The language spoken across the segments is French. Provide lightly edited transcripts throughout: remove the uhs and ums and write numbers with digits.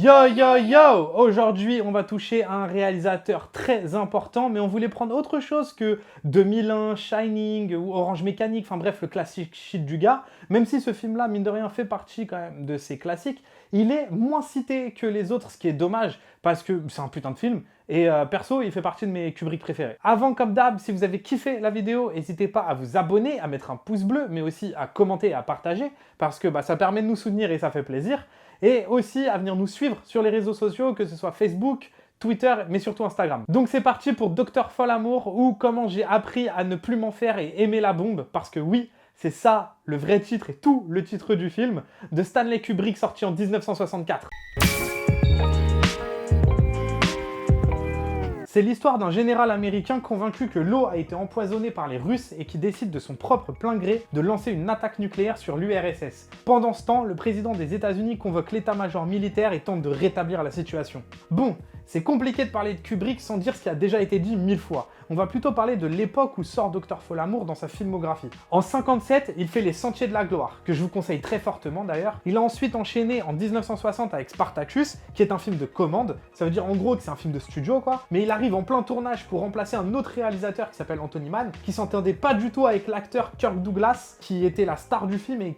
Yo yo yo! Aujourd'hui, on va toucher à un réalisateur très important, mais on voulait prendre autre chose que 2001, Shining ou Orange Mécanique, enfin bref, le classique shit du gars. Même si ce film-là, mine de rien, fait partie quand même de ces classiques, il est moins cité que les autres, ce qui est dommage, parce que c'est un putain de film, et perso, il fait partie de mes Kubrick préférés. Avant, comme d'hab, si vous avez kiffé la vidéo, n'hésitez pas à vous abonner, à mettre un pouce bleu, mais aussi à commenter et à partager, parce que ça permet de nous soutenir et ça fait plaisir. Et aussi à venir nous suivre sur les réseaux sociaux, que ce soit Facebook, Twitter, mais surtout Instagram. Donc c'est parti pour Dr. Folamour, ou comment j'ai appris à ne plus m'en faire et aimer la bombe, parce que oui, c'est ça le vrai titre et tout le titre du film, de Stanley Kubrick, sorti en 1964. C'est l'histoire d'un général américain convaincu que l'eau a été empoisonnée par les Russes et qui décide de son propre plein gré de lancer une attaque nucléaire sur l'URSS. Pendant ce temps, le président des États-Unis convoque l'état-major militaire et tente de rétablir la situation. Bon, c'est compliqué de parler de Kubrick sans dire ce qui a déjà été dit 1000 fois. On va plutôt parler de l'époque où sort Dr. Folamour dans sa filmographie. En 57, il fait Les Sentiers de la Gloire, que je vous conseille très fortement d'ailleurs. Il a ensuite enchaîné en 1960 avec Spartacus, qui est un film de commande. Ça veut dire en gros que c'est un film de studio quoi. Mais il arrive en plein tournage pour remplacer un autre réalisateur qui s'appelle Anthony Mann, qui s'entendait pas du tout avec l'acteur Kirk Douglas, qui était la star du film et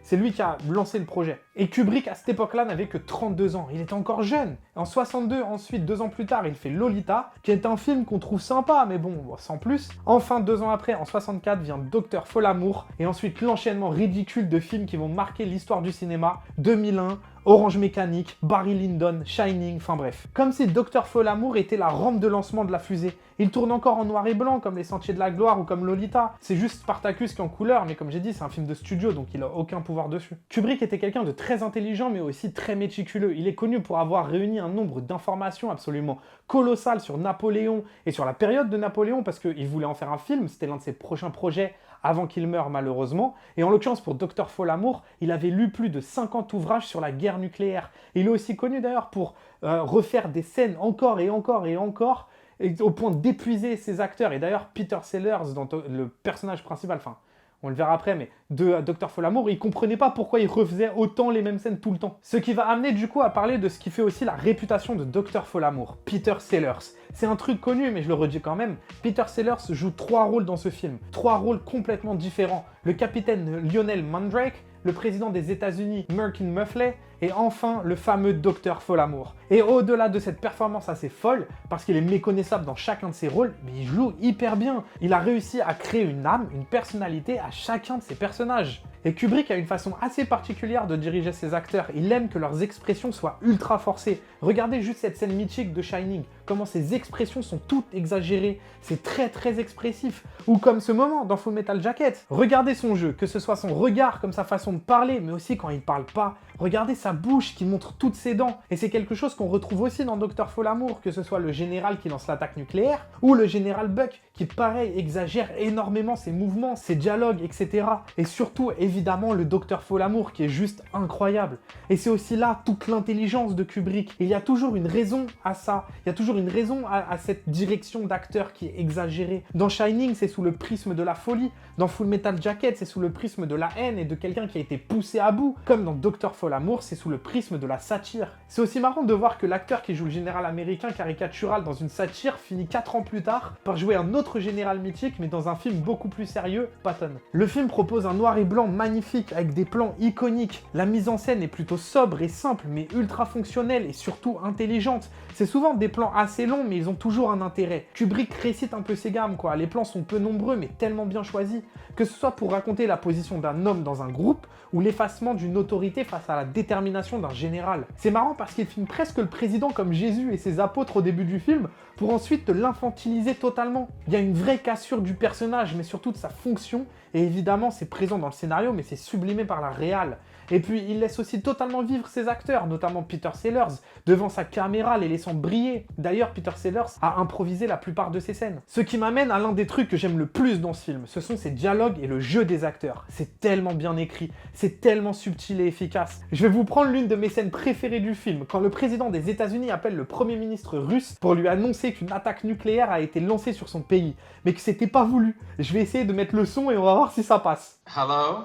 c'est lui qui a lancé le projet. Et Kubrick à cette époque-là n'avait que 32 ans, il était encore jeune. En 62, ensuite, 2 ans plus tard, il fait Lolita, qui est un film qu'on trouve sympa, mais bon, sans plus. Enfin, 2 ans après, en 64, vient Dr. Folamour, et ensuite l'enchaînement ridicule de films qui vont marquer l'histoire du cinéma, 2001, Orange Mécanique, Barry Lyndon, Shining, enfin bref. Comme si Dr. Folamour était la rampe de lancement de la fusée. Il tourne encore en noir et blanc, comme Les Sentiers de la Gloire ou comme Lolita. C'est juste Spartacus qui est en couleur, mais comme j'ai dit, c'est un film de studio, donc il a aucun pouvoir dessus. Kubrick était quelqu'un de très intelligent, mais aussi très méticuleux. Il est connu pour avoir réuni un nombre d'informations absolument colossal sur Napoléon et sur la période de Napoléon, parce qu'il voulait en faire un film, c'était l'un de ses prochains projets avant qu'il meure malheureusement. Et en l'occurrence pour Dr. Folamour, il avait lu plus de 50 ouvrages sur la guerre nucléaire. Et il est aussi connu d'ailleurs pour refaire des scènes encore et encore et encore, et au point d'épuiser ses acteurs. Et d'ailleurs, Peter Sellers, dans le personnage principal, enfin, on le verra après, mais de Dr. Folamour, il comprenait pas pourquoi il refaisait autant les mêmes scènes tout le temps. Ce qui va amener du coup à parler de ce qui fait aussi la réputation de Dr. Folamour, Peter Sellers. C'est un truc connu, mais je le redis quand même. Peter Sellers joue 3 rôles dans ce film. 3 rôles complètement différents. Le capitaine Lionel Mandrake, le président des États-Unis, Merkin Muffley, et enfin le fameux Dr. Folamour. Et au-delà de cette performance assez folle, parce qu'il est méconnaissable dans chacun de ses rôles, mais il joue hyper bien. Il a réussi à créer une âme, une personnalité à chacun de ses personnages. Et Kubrick a une façon assez particulière de diriger ses acteurs. Il aime que leurs expressions soient ultra forcées. Regardez juste cette scène mythique de Shining, comment ses expressions sont toutes exagérées. C'est très très expressif. Ou comme ce moment dans Full Metal Jacket. Regardez son jeu, que ce soit son regard, comme sa façon de parler, mais aussi quand il parle pas. Regardez sa bouche qui montre toutes ses dents. Et c'est quelque chose qu'on retrouve aussi dans Dr. Folamour, que ce soit le général qui lance l'attaque nucléaire, ou le général Buck, qui pareil exagère énormément ses mouvements, ses dialogues, etc. Et surtout, évidemment, le Dr. Folamour, qui est juste incroyable. Et c'est aussi là toute l'intelligence de Kubrick. Il y a toujours une raison à ça. Il y a toujours une raison à cette direction d'acteur qui est exagérée. Dans Shining, c'est sous le prisme de la folie. Dans Full Metal Jacket, c'est sous le prisme de la haine et de quelqu'un qui a été poussé à bout. Comme dans Dr. Folamour, c'est sous le prisme de la satire. C'est aussi marrant de voir que l'acteur qui joue le général américain caricatural dans une satire finit 4 ans plus tard par jouer un autre général mythique, mais dans un film beaucoup plus sérieux, Patton. Le film propose un noir et blanc magnifique avec des plans iconiques. La mise en scène est plutôt sobre et simple, mais ultra fonctionnelle et surtout intelligente. C'est souvent des plans assez longs, mais ils ont toujours un intérêt. Kubrick récite un peu ses gammes, quoi. Les plans sont peu nombreux, mais tellement bien choisis. Que ce soit pour raconter la position d'un homme dans un groupe, ou l'effacement d'une autorité face à la détermination d'un général. C'est marrant parce qu'il filme presque le président comme Jésus et ses apôtres au début du film, pour ensuite l'infantiliser totalement. Il y a une vraie cassure du personnage, mais surtout de sa fonction, et évidemment c'est présent dans le scénario, mais c'est sublimé par la réal. Et puis il laisse aussi totalement vivre ses acteurs, notamment Peter Sellers, devant sa caméra, les laissant briller. D'ailleurs, Peter Sellers a improvisé la plupart de ses scènes. Ce qui m'amène à l'un des trucs que j'aime le plus dans ce film, ce sont ses dialogues et le jeu des acteurs. C'est tellement bien écrit, c'est tellement subtil et efficace. Je vais vous prendre l'une de mes scènes préférées du film, quand le président des États-Unis appelle le premier ministre russe pour lui annoncer qu'une attaque nucléaire a été lancée sur son pays, mais que c'était pas voulu. Je vais essayer de mettre le son et on va voir si ça passe. Hello?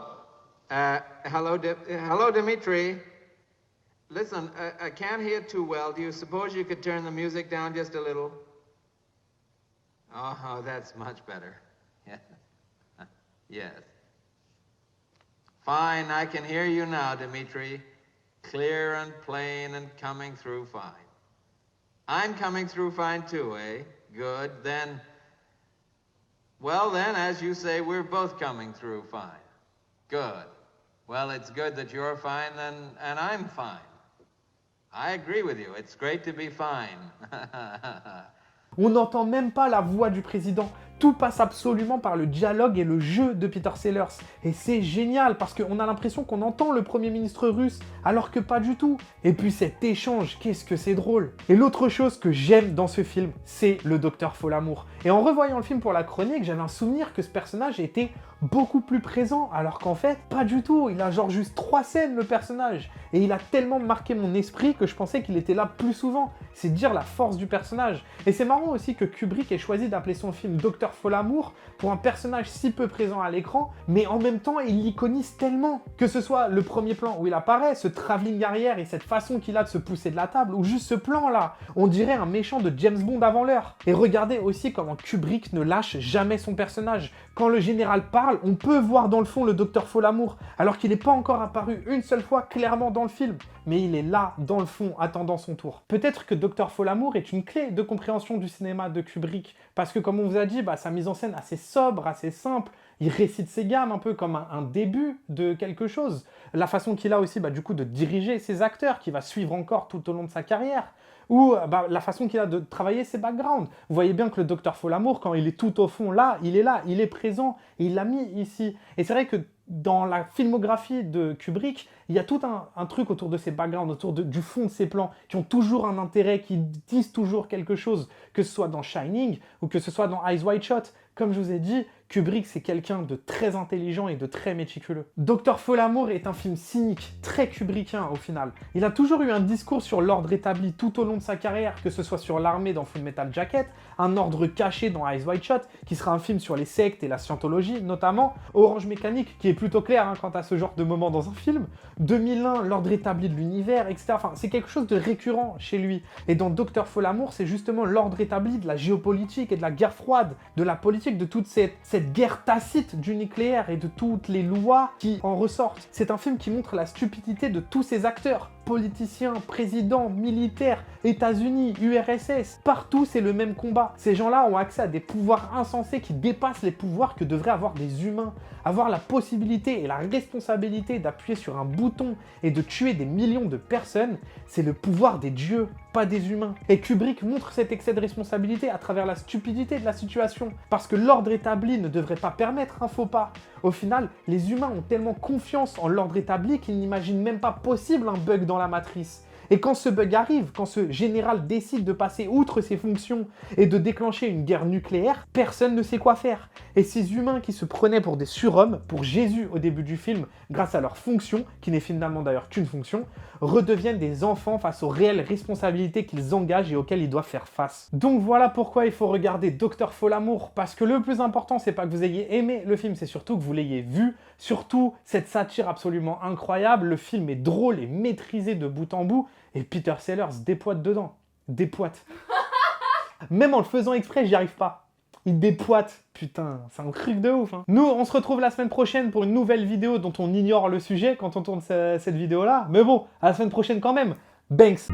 Hello, Dimitri. Listen, I can't hear too well. Do you suppose you could turn the music down just a little? Oh, that's much better. Yeah. Yes. Fine, I can hear you now, Dimitri. Clear and plain and coming through fine. I'm coming through fine too, eh? Good, then... Well then, as you say, we're both coming through fine. Good. Well, it's good that you're fine then, and I'm fine. I agree with you. It's great to be fine. On n'entend même pas la voix du président. Tout passe absolument par le dialogue et le jeu de Peter Sellers. Et c'est génial parce qu'on a l'impression qu'on entend le Premier ministre russe, alors que pas du tout. Et puis cet échange, qu'est-ce que c'est drôle. Et l'autre chose que j'aime dans ce film, c'est le Docteur Folamour. Et en revoyant le film pour la chronique, j'avais un souvenir que ce personnage était beaucoup plus présent, alors qu'en fait, pas du tout. Il a genre juste 3 scènes, le personnage. Et il a tellement marqué mon esprit que je pensais qu'il était là plus souvent. C'est dire la force du personnage. Et c'est marrant aussi que Kubrick ait choisi d'appeler son film Docteur Folamour pour un personnage si peu présent à l'écran, mais en même temps, il l'iconise tellement. Que ce soit le premier plan où il apparaît, ce travelling arrière et cette façon qu'il a de se pousser de la table, ou juste ce plan-là, on dirait un méchant de James Bond avant l'heure. Et regardez aussi comment Kubrick ne lâche jamais son personnage. Quand le général parle, on peut voir dans le fond le Docteur Folamour, alors qu'il n'est pas encore apparu une seule fois clairement dans le film. Mais il est là, dans le fond, attendant son tour. Peut-être que Docteur Folamour est une clé de compréhension du cinéma de Kubrick, parce que comme on vous a dit, sa mise en scène assez sobre, assez simple, il récite ses gammes un peu comme un début de quelque chose. La façon qu'il a aussi du coup de diriger ses acteurs, qui va suivre encore tout au long de sa carrière, ou la façon qu'il a de travailler ses backgrounds. Vous voyez bien que le Docteur Folamour, quand il est tout au fond là, il est présent, et il l'a mis ici. Et c'est vrai que dans la filmographie de Kubrick, il y a tout un truc autour de ses backgrounds, autour du fond de ses plans, qui ont toujours un intérêt, qui disent toujours quelque chose, que ce soit dans Shining ou que ce soit dans Eyes Wide Shut. Comme je vous ai dit, Kubrick, c'est quelqu'un de très intelligent et de très méticuleux. Docteur Folamour est un film cynique, très kubrickien au final. Il a toujours eu un discours sur l'ordre établi tout au long de sa carrière, que ce soit sur l'armée dans Full Metal Jacket, un ordre caché dans Eyes Wide Shut, qui sera un film sur les sectes et la scientologie, notamment Orange Mécanique, qui est plutôt clair quant à ce genre de moment dans un film, 2001, l'ordre établi de l'univers, etc. Enfin, c'est quelque chose de récurrent chez lui. Et dans Docteur Folamour, c'est justement l'ordre établi de la géopolitique et de la guerre froide, de la politique, de toute cette guerre tacite du nucléaire et de toutes les lois qui en ressortent. C'est un film qui montre la stupidité de tous ces acteurs. Politiciens, présidents, militaires, États-Unis, URSS, partout c'est le même combat. Ces gens-là ont accès à des pouvoirs insensés qui dépassent les pouvoirs que devraient avoir des humains. Avoir la possibilité et la responsabilité d'appuyer sur un bouton et de tuer des millions de personnes, c'est le pouvoir des dieux, pas des humains. Et Kubrick montre cet excès de responsabilité à travers la stupidité de la situation, parce que l'ordre établi ne devrait pas permettre un faux pas. Au final, les humains ont tellement confiance en l'ordre établi qu'ils n'imaginent même pas possible un bug dans la matrice. Et quand ce bug arrive, quand ce général décide de passer outre ses fonctions et de déclencher une guerre nucléaire, personne ne sait quoi faire. Et ces humains qui se prenaient pour des surhommes, pour Jésus au début du film, grâce à leur fonction, qui n'est finalement d'ailleurs qu'une fonction, redeviennent des enfants face aux réelles responsabilités qu'ils engagent et auxquelles ils doivent faire face. Donc voilà pourquoi il faut regarder Docteur Folamour, parce que le plus important, c'est pas que vous ayez aimé le film, c'est surtout que vous l'ayez vu, surtout cette satire absolument incroyable, le film est drôle et maîtrisé de bout en bout, et Peter Sellers dépoite dedans. Dépoite. Même en le faisant exprès, j'y arrive pas. Il dépoite. Putain, c'est un truc de ouf. Nous, on se retrouve la semaine prochaine pour une nouvelle vidéo dont on ignore le sujet quand on tourne cette vidéo-là. Mais bon, à la semaine prochaine quand même. Banks.